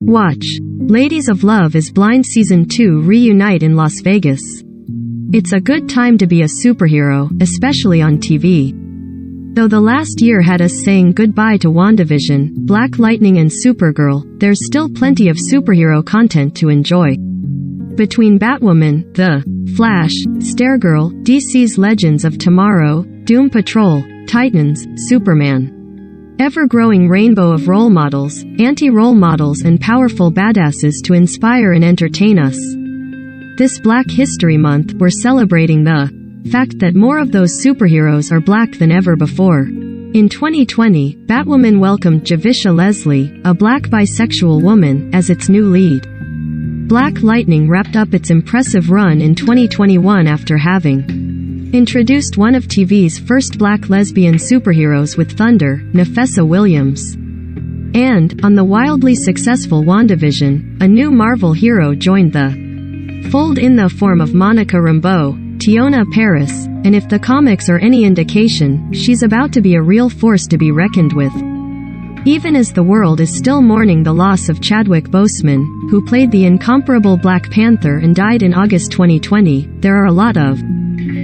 Watch. Ladies of Love is Blind Season 2 reunite in Las Vegas. It's a good time to be a superhero, especially on TV. Though the last year had us saying goodbye to WandaVision, Black Lightning and Supergirl, there's still plenty of superhero content to enjoy. Between Batwoman, The Flash, Stargirl, DC's Legends of Tomorrow, Doom Patrol, Titans, Superman. Ever-growing rainbow of role models, anti-role models and powerful badasses to inspire and entertain us. This Black History Month, we're celebrating the fact that more of those superheroes are black than ever before. In 2020, Batwoman welcomed Javicia Leslie, a black bisexual woman, as its new lead. Black Lightning wrapped up its impressive run in 2021 after having introduced one of TV's first black lesbian superheroes with Thunder, Nafessa Williams. And, on the wildly successful WandaVision, a new Marvel hero joined the fold in the form of Monica Rambeau, Teyonah Parris, and if the comics are any indication, she's about to be a real force to be reckoned with. Even as the world is still mourning the loss of Chadwick Boseman, who played the incomparable Black Panther and died in August 2020, there are a lot of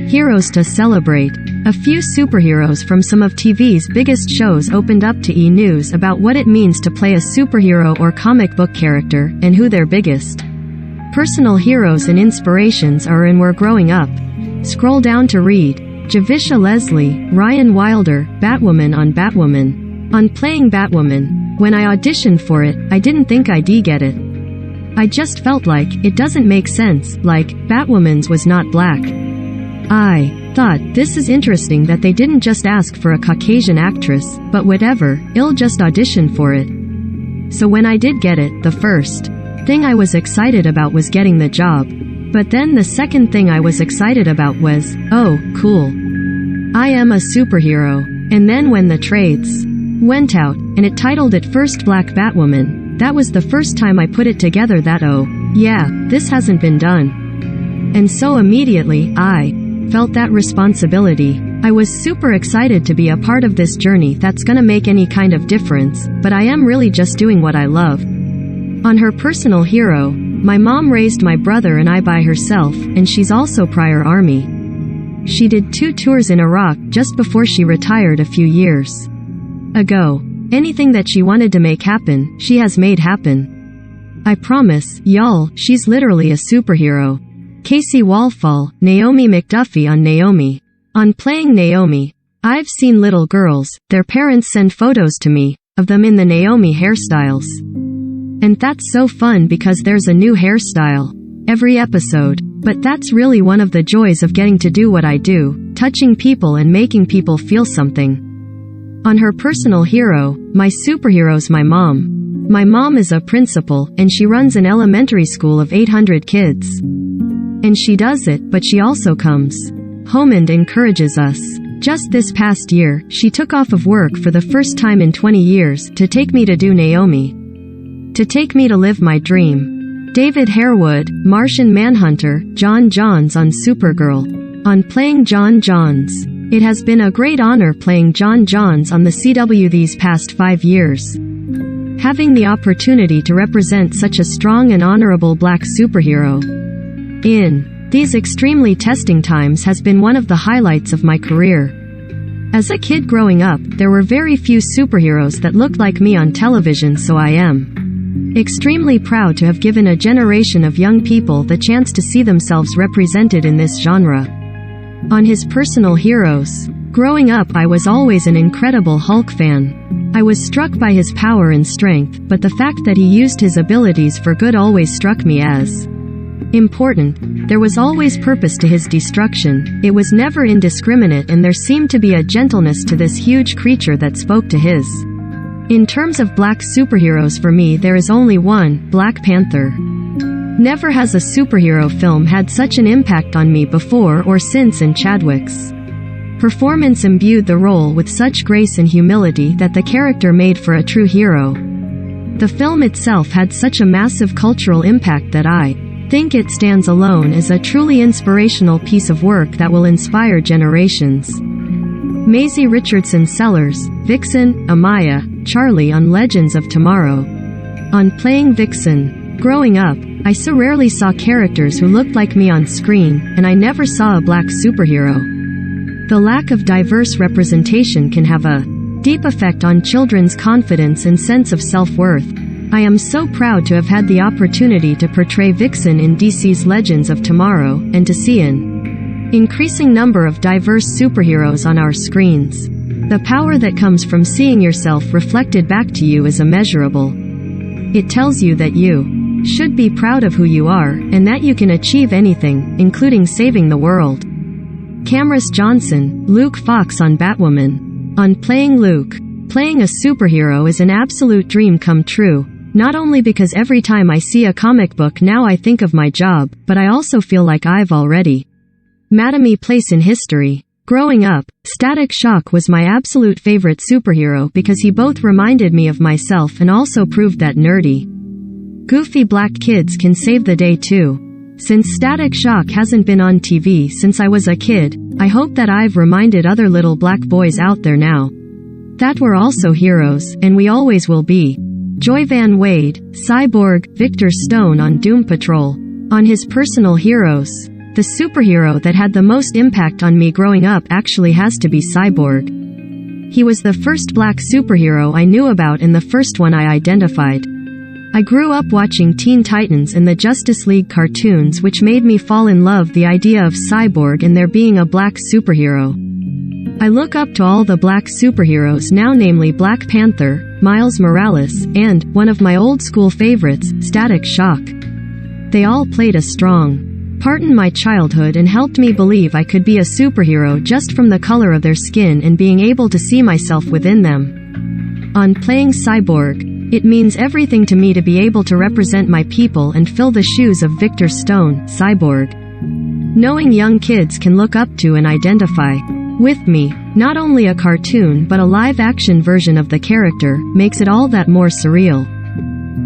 heroes to celebrate. A few superheroes from some of TV's biggest shows opened up to E! News about what it means to play a superhero or comic book character, and who their biggest personal heroes and inspirations are and were growing up. Scroll down to read. Javicia Leslie, Ryan Wilder, Batwoman on Batwoman. On playing Batwoman, when I auditioned for it, I didn't think I'd get it. I just felt like, it doesn't make sense, like, Batwoman's was not black. I thought, this is interesting that they didn't just ask for a Caucasian actress, but whatever, I'll just audition for it. So when I did get it, the first thing I was excited about was getting the job. But then the second thing I was excited about was, oh, cool. I am a superhero. And then when the trades went out, and it titled it First Black Batwoman, that was the first time I put it together that oh, yeah, this hasn't been done. And so immediately, I felt that responsibility. I was super excited to be a part of this journey that's gonna make any kind of difference, but I am really just doing what I love. On her personal hero, my mom raised my brother and I by herself, and she's also prior Army. She did 2 tours in Iraq just before she retired a few years ago. Anything that she wanted to make happen, she has made happen. I promise, y'all, she's literally a superhero. Casey Walfall, Naomi McDuffie on Naomi. On playing Naomi, I've seen little girls, their parents send photos to me, of them in the Naomi hairstyles. And that's so fun because there's a new hairstyle every episode. But that's really one of the joys of getting to do what I do, touching people and making people feel something. On her personal hero, my superhero's my mom. My mom is a principal, and she runs an elementary school of 800 kids. And she does it, but she also comes home and encourages us. Just this past year, she took off of work for the first time in 20 years to take me to do Naomi. To take me to live my dream. David Harewood, Martian Manhunter, John Johns on Supergirl. On playing John Johns. It has been a great honor playing John Johns on the CW these past 5 years. Having the opportunity to represent such a strong and honorable black superhero in these extremely testing times has been one of the highlights of my career. As a kid growing up, there were very few superheroes that looked like me on television, so I am extremely proud to have given a generation of young people the chance to see themselves represented in this genre. On his personal heroes. Growing up, I was always an incredible Hulk fan. I was struck by his power and strength, but the fact that he used his abilities for good always struck me as important. There was always purpose to his destruction. It was never indiscriminate, and there seemed to be a gentleness to this huge creature that spoke to his. In terms of black superheroes, for me there is only one, Black Panther. Never has a superhero film had such an impact on me before or since, and Chadwick's performance imbued the role with such grace and humility that the character made for a true hero. The film itself had such a massive cultural impact that I think it stands alone as a truly inspirational piece of work that will inspire generations. Maisie Richardson Sellers, Vixen, Amaya, Charlie on Legends of Tomorrow. On Playing Vixen. Growing up, I so rarely saw characters who looked like me on screen, and I never saw a black superhero. The lack of diverse representation can have a deep effect on children's confidence and sense of self-worth. I am so proud to have had the opportunity to portray Vixen in DC's Legends of Tomorrow, and to see an increasing number of diverse superheroes on our screens. The power that comes from seeing yourself reflected back to you is immeasurable. It tells you that you should be proud of who you are, and that you can achieve anything, including saving the world. Cameras Johnson, Luke Fox on Batwoman. On Playing Luke. Playing a superhero is an absolute dream come true. Not only because every time I see a comic book now I think of my job, but I also feel like I've already made me place in history. Growing up, Static Shock was my absolute favorite superhero because he both reminded me of myself and also proved that nerdy, goofy black kids can save the day too. Since Static Shock hasn't been on TV since I was a kid, I hope that I've reminded other little black boys out there now that we're also heroes, and we always will be. Joy Van Wade, Cyborg, Victor Stone on Doom Patrol. On his personal heroes. The superhero that had the most impact on me growing up actually has to be Cyborg. He was the first black superhero I knew about and the first one I identified. I grew up watching Teen Titans and the Justice League cartoons, which made me fall in love with the idea of Cyborg and there being a black superhero. I look up to all the black superheroes now, namely Black Panther, Miles Morales, and, one of my old school favorites, Static Shock. They all played a strong part in my childhood and helped me believe I could be a superhero just from the color of their skin and being able to see myself within them. On Playing Cyborg. It means everything to me to be able to represent my people and fill the shoes of Victor Stone, Cyborg. Knowing young kids can look up to and identify with me, not only a cartoon but a live-action version of the character, makes it all that more surreal.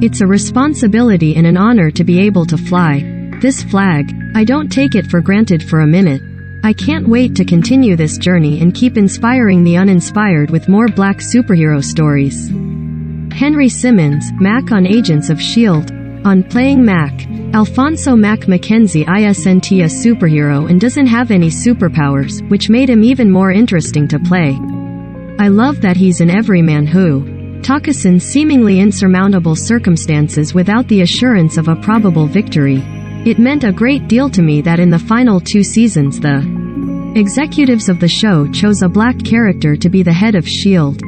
It's a responsibility and an honor to be able to fly this flag. I don't take it for granted for a minute. I can't wait to continue this journey and keep inspiring the uninspired with more black superhero stories. Henry Simmons, Mac on Agents of S.H.I.E.L.D. On Playing Mac. Alfonso Mac McKenzie isn't a superhero and doesn't have any superpowers, which made him even more interesting to play. I love that he's an everyman who talks in seemingly insurmountable circumstances without the assurance of a probable victory. It meant a great deal to me that in the final 2 seasons the executives of the show chose a black character to be the head of S.H.I.E.L.D.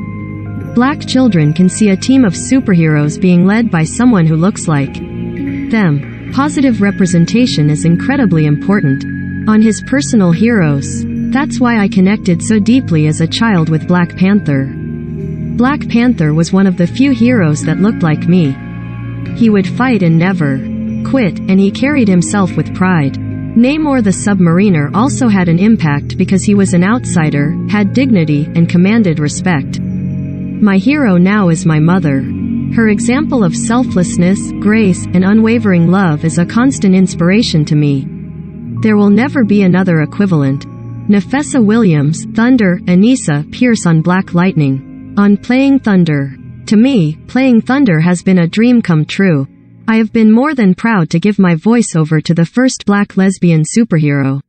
Black children can see a team of superheroes being led by someone who looks like them. Positive representation is incredibly important. On his personal heroes. That's why I connected so deeply as a child with Black Panther. Black Panther was one of the few heroes that looked like me. He would fight and never quit, and he carried himself with pride. Namor the Submariner also had an impact because he was an outsider, had dignity, and commanded respect. My hero now is my mother. Her example of selflessness, grace, and unwavering love is a constant inspiration to me. There will never be another equivalent. Nafessa Williams, Thunder, Anissa Pierce on Black Lightning. On Playing Thunder. To me, playing Thunder has been a dream come true. I have been more than proud to give my voiceover to the first black lesbian superhero.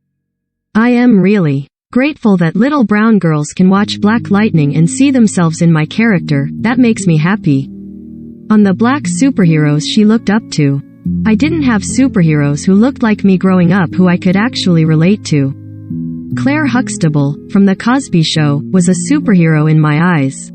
I am really grateful that little brown girls can watch Black Lightning and see themselves in my character. That makes me happy. On the black superheroes she looked up to. I didn't have superheroes who looked like me growing up who I could actually relate to. Claire Huxtable, from The Cosby Show, was a superhero in my eyes.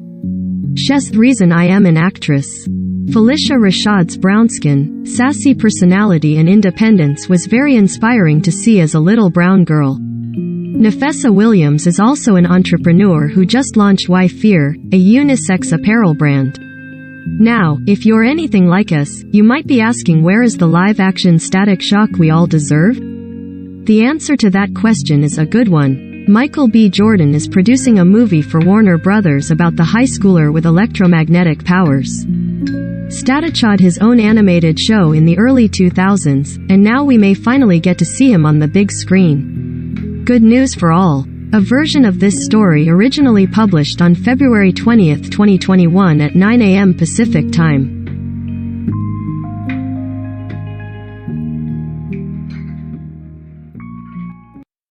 She's the reason I am an actress. Felicia Rashad's brown skin, sassy personality and independence was very inspiring to see as a little brown girl. Nafessa Williams is also an entrepreneur who just launched Why Fear, a unisex apparel brand. Now, if you're anything like us, you might be asking, where is the live-action Static Shock we all deserve? The answer to that question is a good one. Michael B. Jordan is producing a movie for Warner Brothers about the high schooler with electromagnetic powers. Static had his own animated show in the early 2000s, and now we may finally get to see him on the big screen. Good news for all. A version of this story originally published on February 20, 2021 at 9 a.m. Pacific Time.